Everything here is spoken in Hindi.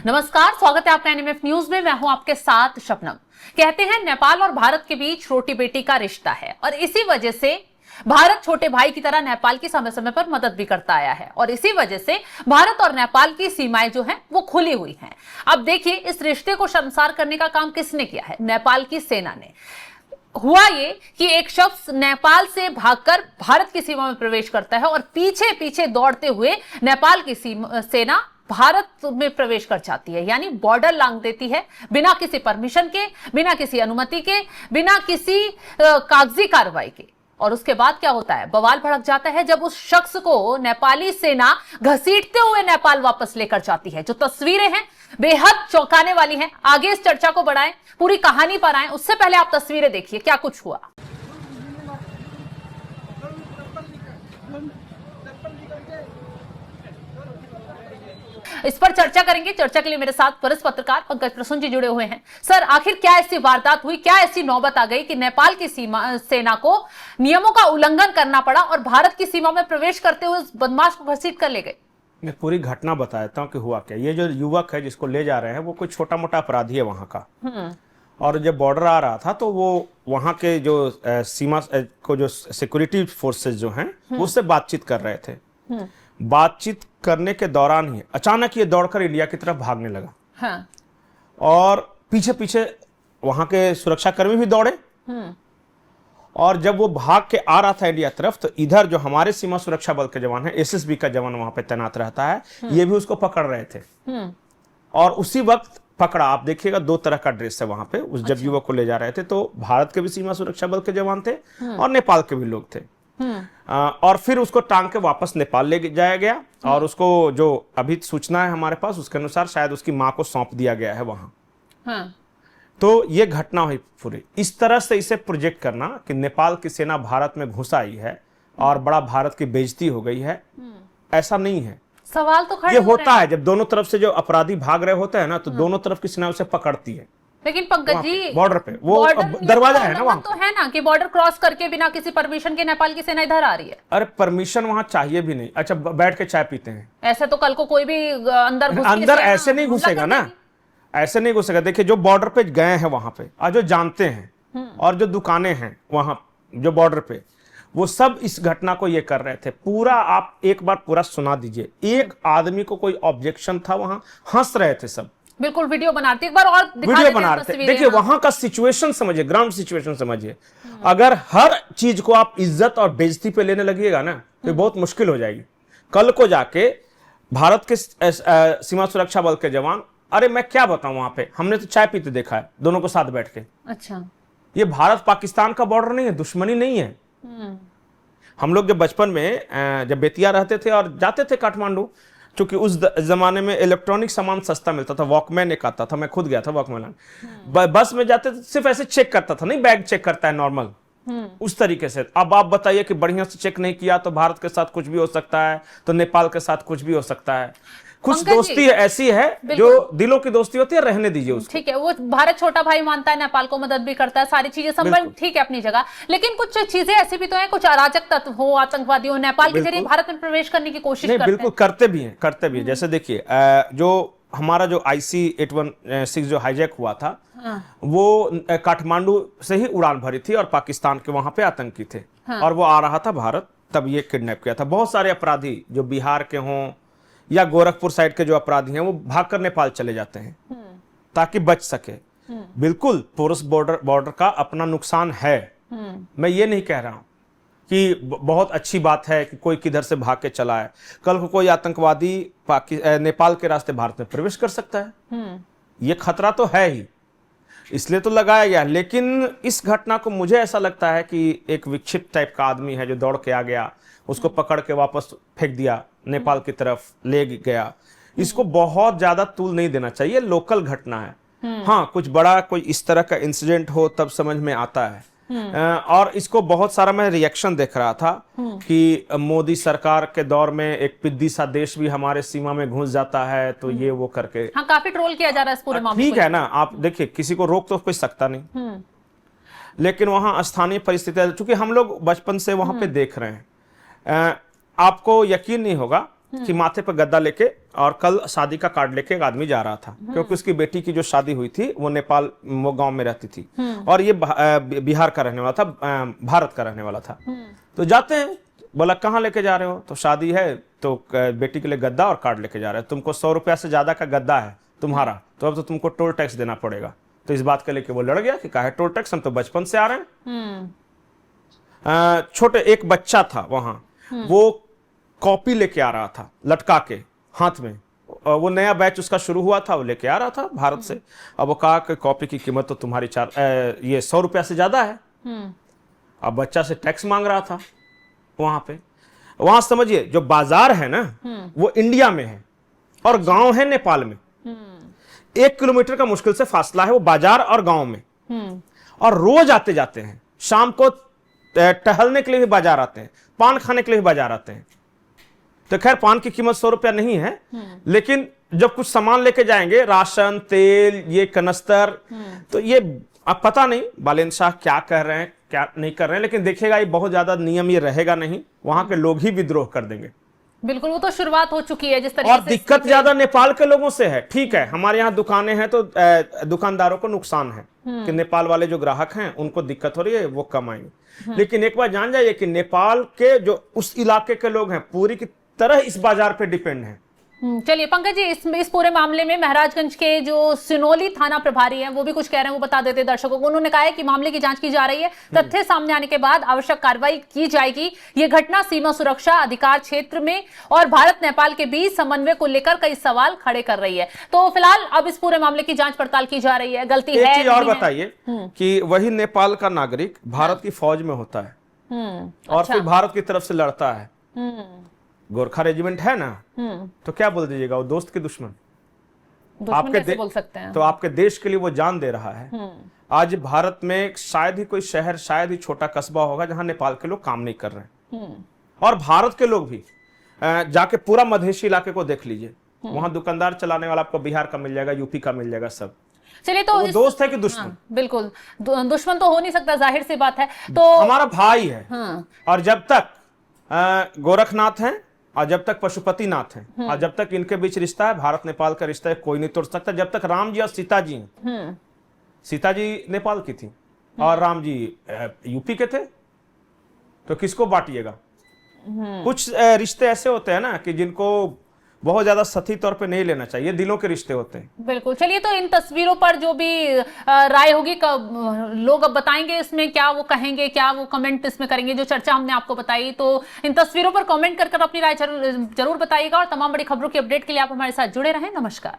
नमस्कार, स्वागत है आपका एनएमएफ न्यूज में। मैं हूं आपके साथ शबनम। कहते हैं नेपाल और भारत के बीच रोटी बेटी का रिश्ता है और इसी वजह से भारत छोटे भाई की तरह नेपाल की समय समय पर मदद भी करता आया है और इसी वजह से भारत और नेपाल की सीमाएं जो हैं वो खुली हुई हैं। अब देखिए, इस रिश्ते को शर्मसार करने का काम किसने किया है? नेपाल की सेना ने। हुआ ये कि एक शख्स नेपाल से भागकर भारत की सीमा में प्रवेश करता है और पीछे पीछे दौड़ते हुए नेपाल की सेना भारत में प्रवेश कर जाती है, यानी बॉर्डर लांघ देती है बिना किसी परमिशन के, बिना किसी अनुमति के, बिना किसी कागजी कार्रवाई के। और उसके बाद क्या होता है? बवाल भड़क जाता है जब उस शख्स को नेपाली सेना घसीटते हुए नेपाल वापस लेकर जाती है। जो तस्वीरें हैं बेहद चौंकाने वाली हैं। आगे इस चर्चा को बढ़ाएं, पूरी कहानी पर आएं, उससे पहले आप तस्वीरें देखिए क्या कुछ हुआ। इस पर चर्चा करेंगे। चर्चा के लिए मेरे साथ वरिष्ठ पत्रकार पंकज प्रसून जी जुड़े हुए हैं। सर, आखिर क्या ऐसी वारदात हुई, क्या ऐसी नौबत आ गई कि नेपाल की सेना को नियमों का उल्लंघन करना पड़ा और भारत की सीमा में प्रवेश करते हुए उस बदमाश को घसीट कर ले गए? मैं पूरी घटना बताता हूँ कि हुआ क्या। ये जो युवक है जिसको ले जा रहे हैं वो कोई छोटा मोटा अपराधी है वहां का, और जब बॉर्डर आ रहा था तो वो वहां के जो सीमा को जो सिक्योरिटी फोर्सेस जो हैं उससे बातचीत कर रहे थे। बातचीत करने के दौरान ही अचानक ये दौड़कर इंडिया की तरफ भागने लगा। हाँ। और पीछे पीछे वहां के सुरक्षाकर्मी भी दौड़े, और जब वो भाग के आ रहा था इंडिया तरफ तो इधर जो हमारे सीमा सुरक्षा बल के जवान है, एसएसबी का जवान वहां पे तैनात रहता है, ये भी उसको पकड़ रहे थे। और उसी वक्त पकड़ा। आप देखिएगा दो तरह का ड्रेस है वहां पे। उस जब युवक को ले जा रहे थे तो भारत के भी सीमा सुरक्षा बल के जवान थे और नेपाल के भी लोग थे। और फिर उसको टांग के वापस नेपाल ले जाया गया और उसको जो अभी सूचना है हमारे पास उसके अनुसार शायद उसकी मां को सौंप दिया गया है वहां। तो ये घटना हुई पूरी। इस तरह से इसे प्रोजेक्ट करना कि नेपाल की सेना भारत में घुस आई है और बड़ा भारत की बेइज्जती हो गई है, ऐसा नहीं है। सवाल तो खड़े ये होता है जब दोनों तरफ से जो अपराधी भाग रहे होते हैं ना, तो दोनों तरफ की सेना उसे पकड़ती है। लेकिन पंकज जी, बॉर्डर पे वो दरवाजा है ना वहां, तो है ना कि बॉर्डर क्रॉस करके बिना किसी परमिशन के नेपाल की सेना इधर आ रही है। अरे परमिशन वहां चाहिए भी नहीं। अच्छा, बैठ के चाय पीते हैं, ऐसे तो कल को कोई भी अंदर ऐसे नहीं घुसेगा ना, ऐसे नहीं घुसेगा। देखिए जो बॉर्डर पे गए हैं वहां पे और जो जानते हैं और जो दुकानें हैं वहां जो बॉर्डर पे, वो सब इस घटना को ये कर रहे थे। पूरा आप एक बार पूरा सुना दीजिए। एक आदमी को कोई ऑब्जेक्शन था? वहां हंस रहे थे सब, बिल्कुल वीडियो बनाते। एक बार और वीडियो बना रहे थे। देखिए वहां का सिचुएशन समझिए, ग्राउंड सिचुएशन समझिए। अगर हर चीज को आप इज्जत और बेइज्जती पे लेने लगिएगा ना तो बहुत मुश्किल हो जाएगी। कल को जाके भारत के सीमा सुरक्षा बल के जवान, अरे मैं क्या बताऊं, वहां पे हमने तो चाय पीते देखा है दोनों को साथ बैठ के। अच्छा, ये भारत पाकिस्तान का बॉर्डर नहीं है, दुश्मनी नहीं है। हम लोग जब बचपन में जब बेतिया रहते थे और जाते थे काठमांडू, क्योंकि उस जमाने में इलेक्ट्रॉनिक सामान सस्ता मिलता था, वॉकमैन एक आता था, मैं खुद गया था वॉकमैन। बस में जाते थे सिर्फ ऐसे चेक करता था, नहीं बैग चेक करता है नॉर्मल, उस तरीके से। अब आप बताइए कि बढ़िया से चेक नहीं किया तो भारत के साथ कुछ भी हो सकता है, तो नेपाल के साथ कुछ भी हो सकता है। कुछ दोस्ती ऐसी है जो दिलों की दोस्ती होती है, रहने दीजिए उसको। ठीक है, वो भारत छोटा भाई मानता है, नेपाल को मदद भी करता है, सारी चीजें संबंध ठीक है अपनी जगह। लेकिन कुछ चीजें ऐसी भी तो हैं, कुछ अराजक तत्व हो, आतंकवादी हो, नेपाल के जरिए भारत में प्रवेश करने की कोशिश करते हैं। बिल्कुल करते भी हैं। जैसे देखिए जो हमारा जो IC-816 जो हाईजैक हुआ था, वो काठमांडू से ही उड़ान भरी थी और पाकिस्तान के वहां पे आतंकी थे और वो आ रहा था भारत, तब ये किडनैप किया था। बहुत सारे अपराधी जो बिहार के हों या गोरखपुर साइड के जो अपराधी हैं वो भागकर नेपाल चले जाते हैं ताकि बच सके। बिल्कुल पोरस बॉर्डर का अपना नुकसान है। मैं ये नहीं कह रहा हूं कि बहुत अच्छी बात है कि कोई किधर से भाग के चला है। कल को कोई आतंकवादी नेपाल के रास्ते भारत में प्रवेश कर सकता है, ये खतरा तो है ही, इसलिए तो लगाया गया। लेकिन इस घटना को मुझे ऐसा लगता है कि एक विक्षिप्त टाइप का आदमी है जो दौड़ के आ गया, उसको पकड़ के वापस फेंक दिया, नेपाल की तरफ ले गया। इसको बहुत ज्यादा तूल नहीं देना चाहिए, लोकल घटना है। हाँ, कुछ बड़ा कोई इस तरह का इंसिडेंट हो तब समझ में आता है। और इसको बहुत सारा मैं रिएक्शन देख रहा था कि मोदी सरकार के दौर में एक पिद्दी सा देश भी हमारे सीमा में घुस जाता है, तो ये वो करके हाँ, काफी ट्रोल किया जा रहा है इस पूरे मामले को। ठीक है ना, आप देखिए किसी को रोक तो कोई सकता नहीं, लेकिन वहां स्थानीय परिस्थितियां, चूंकि हम लोग बचपन से वहां पे देख रहे हैं, आपको यकीन नहीं होगा कि माथे पर गद्दा लेके और कल शादी का कार्ड लेके एक आदमी जा रहा था, क्योंकि उसकी बेटी की जो शादी हुई थी वो नेपाल, वो गांव में रहती थी और ये बिहार का रहने वाला था, भारत का रहने वाला था। तो जाते हैं, बोला कहाँ लेके जा रहे हो? तो शादी है, तो बेटी के लिए गद्दा और कार्ड लेके जा रहे हैं। तुमको 100 रुपया से ज्यादा का गद्दा है तुम्हारा, तो अब तो तुमको टोल टैक्स देना पड़ेगा। तो इस बात के लेके वो लड़ गया कि काहे टोल टैक्स, हम तो बचपन से आ रहे हैं। छोटे एक बच्चा था वहां, वो कॉपी लेके आ रहा था लटका के हाथ में, वो नया बैच उसका शुरू हुआ था, वो लेके आ रहा था भारत से। अब वो कहा कि कॉपी की कीमत तो तुम्हारी ये 100 रुपया से ज्यादा है। अब बच्चा से टैक्स मांग रहा था वहां पे। वहां समझिए, जो बाजार है ना वो इंडिया में है और गांव है नेपाल में। 1 किलोमीटर का मुश्किल से फासला है वो बाजार और गांव में। और रोज आते जाते हैं, शाम को टहलने के लिए भी बाजार आते हैं, पान खाने के लिए भी बाजार आते हैं। तो खैर पान की कीमत 100 रुपया नहीं है, लेकिन जब कुछ सामान लेके जाएंगे, राशन, तेल, ये कनस्तर, तो ये अब पता नहीं बालेंद्र शाह क्या कह रहे हैं क्या नहीं कर रहे हैं, लेकिन देखिएगा ये बहुत ज्यादा नियम ये रहेगा नहीं, वहां के लोग ही विद्रोह कर देंगे। बिल्कुल, वो तो शुरुआत हो चुकी है जिस तरीके और से। दिक्कत ज्यादा नेपाल के लोगों से है। ठीक है, हमारे यहाँ दुकानें हैं तो दुकानदारों को नुकसान है कि नेपाल वाले जो ग्राहक हैं उनको दिक्कत हो रही है, वो कम आएंगे। लेकिन एक बार जान जाइए कि नेपाल के जो उस इलाके के लोग हैं पूरी की तरह इस बाजार पे डिपेंड हैं। चलिए पंकज जी, इस पूरे मामले में महराजगंज के जो सिनोली थाना प्रभारी हैं वो भी कुछ कह रहे हैं, वो बता देते हैं दर्शकों को। उन्होंने कहा है कि मामले की जांच की जा रही है, तथ्य सामने आने के बाद आवश्यक कार्रवाई की जाएगी। ये घटना सीमा सुरक्षा अधिकार क्षेत्र में और भारत नेपाल के बीच समन्वय को लेकर कई सवाल खड़े कर रही है। तो फिलहाल अब इस पूरे मामले की जांच पड़ताल की जा रही है। गलती है, एक चीज और बताइए कि वही नेपाल का नागरिक भारत की फौज में होता है और फिर भारत की तरफ से लड़ता है, गोरखा रेजिमेंट है ना, तो क्या बोल दीजिएगा, वो दोस्त के दुश्मन कैसे बोल सकते हैं? तो आपके देश के लिए वो जान दे रहा है। आज भारत में शायद ही कोई शहर, शायद ही छोटा कस्बा होगा जहां नेपाल के लोग काम नहीं कर रहे हैं। और भारत के लोग भी जाके पूरा मधेशी इलाके को देख लीजिए, वहां दुकानदार चलाने वाला आपको बिहार का मिल जाएगा, यूपी का मिल जाएगा, सब। चलिए, तो वो दोस्त है कि दुश्मन? बिल्कुल दुश्मन तो हो नहीं सकता, जाहिर सी बात है। तो हमारा भाई है। और जब तक गोरखनाथ है और जब तक पशुपतिनाथ हैं और जब तक इनके बीच रिश्ता है, भारत नेपाल का रिश्ता है, कोई नहीं तोड़ सकता। जब तक राम जी और सीता जी हैं, सीता जी नेपाल की थी और राम जी यूपी के थे, तो किसको बांटिएगा? कुछ रिश्ते ऐसे होते हैं ना कि जिनको बहुत ज्यादा सही तौर पे नहीं लेना चाहिए, दिलों के रिश्ते होते हैं। बिल्कुल। चलिए, तो इन तस्वीरों पर जो भी राय होगी लोग अब बताएंगे, इसमें क्या वो कहेंगे, क्या वो कमेंट इसमें करेंगे, जो चर्चा हमने आपको बताई। तो इन तस्वीरों पर कमेंट कर अपनी राय जरूर बताइएगा और तमाम बड़ी खबरों की अपडेट के लिए आप हमारे साथ जुड़े रहें। नमस्कार।